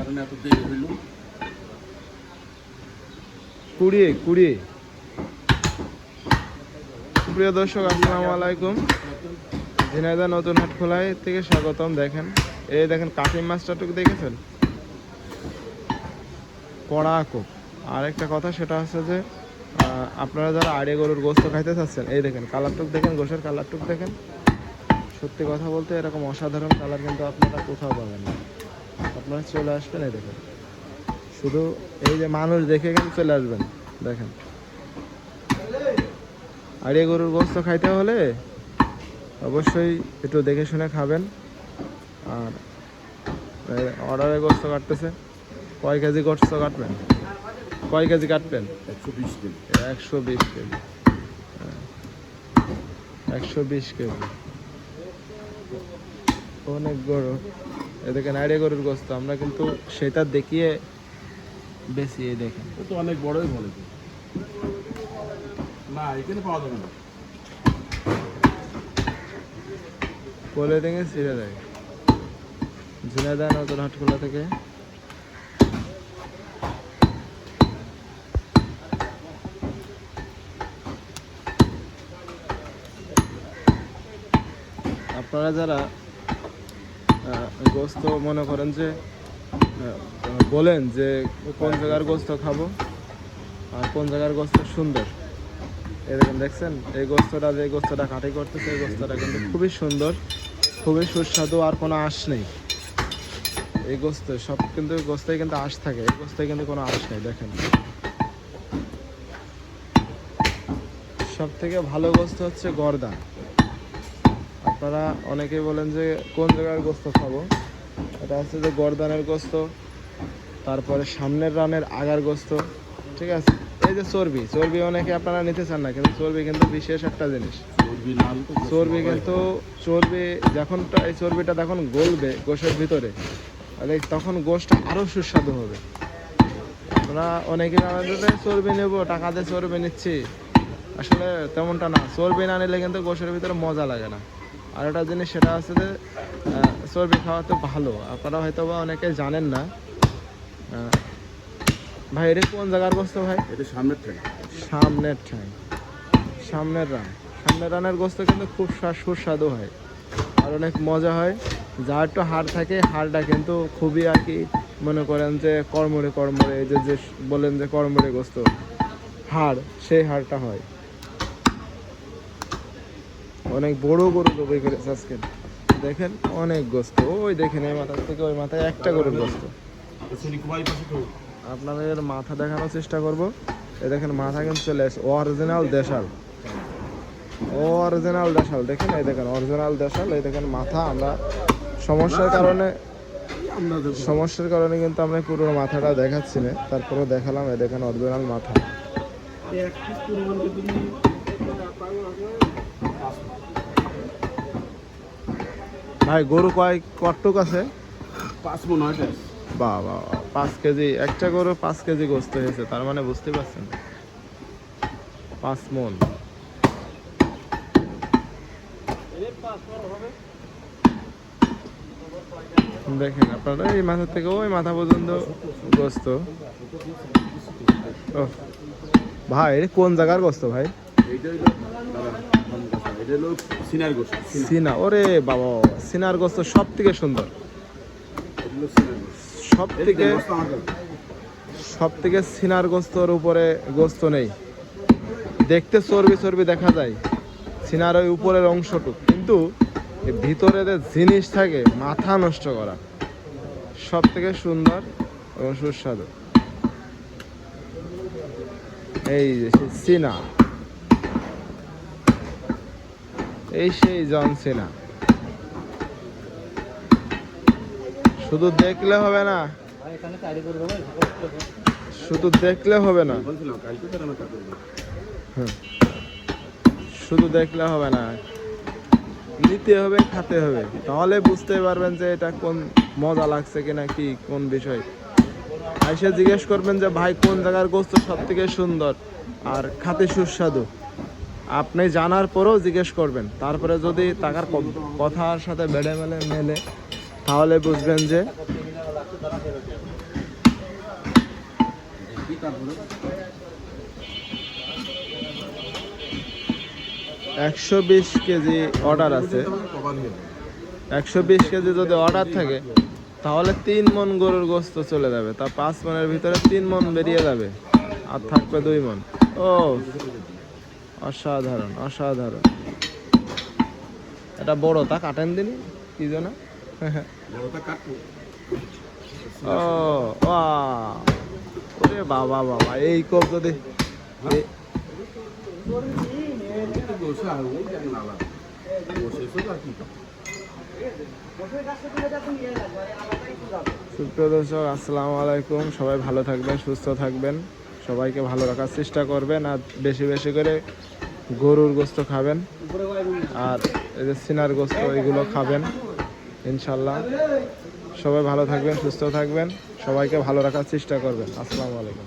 কারণে এত দেরি হইল। 20 প্রিয় দর্শক, আসসালামু আলাইকুম। ঝিনাইদহ নতুন হাট খোলায় থেকে স্বাগতম। দেখেন, এই দেখেন কাটিম মাছটাটুকু দেখেছেন, কড়া কোপ। আর একটা কথা সেটা হচ্ছে যে আপনারা যারা আড়ে গরুর গোস্ত খাইতে চাচ্ছেন, এই দেখেন কালারটুক দেখেন, গোশের কালারটুক দেখেন। সত্যি কথা বলতে এরকম অসাধারণ কালার কিন্তু আপনারা কোথাও পাবেন না। আপনারা চলে আসবেন, এই দেখেন, শুধু এই যে মানুষ দেখে কিন্তু চলে আসবেন। দেখেন, আড়ে গরুর গোস্ত খাইতে হলে অবশ্যই একটু দেখে শুনে খাবেন। আর অর্ডারে গোস্ত কাটতেছে, কয় কেজি গোস্ত কাটবেন, কয় কেজি কাটবেন? 120 কেজি। 120 কেজি, 120 কেজি, অনেক গরু। এদিকে নাড়িয়ে গরুর গোস্ত আমরা কিন্তু সেটা দেখিয়ে বেশি। এই দেখেন, তো অনেক বড়ই বলে না, এখানে পাওয়া যাবে না। কোলে থেকে ছিঁড়ে দেয়। ঝিনাইদহ নতুন হাটখোলা থেকে আপনারা যারা গোস্ত মনে করেন যে বলেন যে কোন জায়গার গোস্ত খাবো আর কোন জায়গার গোস্ত সুন্দর, এরকম দেখছেন এই গোস্তটা, যে গোস্তটা কাটি করতেছে, এই গোস্তটা কিন্তু খুবই সুন্দর, খুবই সুস্বাদু, আর কোনো আঁশ নেই। এই গোস্ত সব কিন্তু গোস্তেই কিন্তু আঁশ থাকে, এই গোস্তে কিন্তু কোনো আঁশ নেই। দেখেন, সব থেকে ভালো গোস্ত হচ্ছে গর্দা। আপনারা অনেকেই বলেন যে কোন জায়গার গোস্ত খাবো, এটা হচ্ছে যে গর্দানের গোস্ত, তারপরে সামনের রানের আগার গোস্ত, ঠিক আছে। এই যে চর্বি, চর্বি অনেকে আপনারা নিতে চান না, কিন্তু চর্বি কিন্তু বিশেষ একটা জিনিস। চর্বি কিন্তু চর্বি যখন এই চর্বিটা যখন গলবে গোশের ভিতরে, তাহলে তখন গোশটা আরও সুস্বাদু হবে। আপনারা অনেকে আমাদের চর্বি নেবো, টাকা দিয়ে চর্বি নিচ্ছি, আসলে তেমনটা না। চর্বি না নিলে কিন্তু গোশের ভিতরে মজা লাগে না। আর একটা জিনিস সেটা হচ্ছে যে চর্বি খাওয়া তো ভালো, আপনারা হয়তো বা অনেকে জানেন না। ভাই এটা কোন জায়গার গোস্ত ভাই? এটা সামনের ঠাই। সামনের ঠাই, সামনের রান। সামনের রানের গোস্ত কিন্তু খুব সুস্বাদু হয় আর অনেক মজা হয়। যার একটু হাড় থাকে, হাড়টা কিন্তু খুবই আর কি মনে করেন যে কড়মড়ে কড়মড়ে, এই যে বলেন যে কড়মড়ে গোস্ত হাড়, সেই হাড়টা হয়। অনেক বড় বড় জবাই করেছে আজকে, দেখেন অনেক গোস্ত। ওই দেখেন এই মাথার থেকে ওই মাথায় একটা গরুর গোস্ত। আপনাদের মাথা দেখানোর চেষ্টা করব। এই দেখেন মাথা কিন্তু চলে আসে, অরিজিনাল দেশাল, অরিজিনাল দেশাল। দেখেন, এই দেখেন অরিজিনাল দেশাল। এই দেখেন মাথা, আমরা সমস্যার কারণে কিন্তু আমরা পুরো মাথাটা দেখাচ্ছি না, তারপরেও দেখালাম। এই দেখেন অরিজিনাল মাথা। ভাই গরু কটুক আছে? 5 মণ হয়। বাবা, 5 কেজি একটা গরু, 5 কেজি গোস্ত হয়েছে, তার মানে বুঝতে পারছেন 5 মণ। দেখেন আপনারা এই মাথা থেকে ওই মাথা পর্যন্ত গোস্ত। ভাই কোন জায়গার গোস্ত ভাই? সিনা। ওরে বাবা, সিনার গোস্ত সব থেকে সুন্দর, সব থেকে সিনার গোস্তর উপরে গোস্ত নেই। দেখতে চর্বি চর্বি দেখা যায় সিনার ওই উপরের অংশটুকু, কিন্তু ভিতরে যে জিনিস থাকে মাথা নষ্ট করা, সব থেকে সুন্দর এবং সুস্বাদু। এই যে সিনা, এই সেই জন সিনা। শুধু দেখলে হবে না, শুধু দেখলে হবে না, শুধু দেখলে হবে না, নিতে হবে, খেতে হবে, তাহলে বুঝতে পারবেন যে এটা কোন মজা লাগছে কিনা, কি কোন বিষয়। এসে জিজ্ঞেস করবেন যে ভাই কোন জায়গার গোস্ত সব থেকে সুন্দর আর খাতে সুস্বাদু। আপনি জানার পরেও জিজ্ঞেস করবেন, তারপরে যদি টাকার কথার সাথে বেড়ে মেলে তাহলে বুঝবেন যে কাটবো 120 কেজি অর্ডার আছে। 120 কেজি যদি অর্ডার থাকে তাহলে 3 মন গরুর গোস্ত চলে যাবে। তা 5 মনের ভিতরে 3 মন বেরিয়ে যাবে, আর থাকবে 2 মন। ও অসাধারণ অসাধারণ। এটা বড়, তা কাটেন দিনি কি জানা। বড়টা কাটবো। ও ওরে বাবা বাবা, এই কোপ যদি বসে আর ওই জানি না লাগে বসে শুধু আর কি সুপ্রিয় দর্শক, আসসালামু আলাইকুম। সবাই ভালো থাকবেন, সুস্থ থাকবেন, সবাইকে ভালো রাখার চেষ্টা করবেন, আর বেশি বেশি করে গরুর গোস্ত খাবেন, আর এই যে সিনার গোস্ত এগুলো খাবেন ইনশাল্লাহ। সবাই ভালো থাকবেন, সুস্থ থাকবেন, সবাইকে ভালো রাখার চেষ্টা করবেন। আসসালামু আলাইকুম।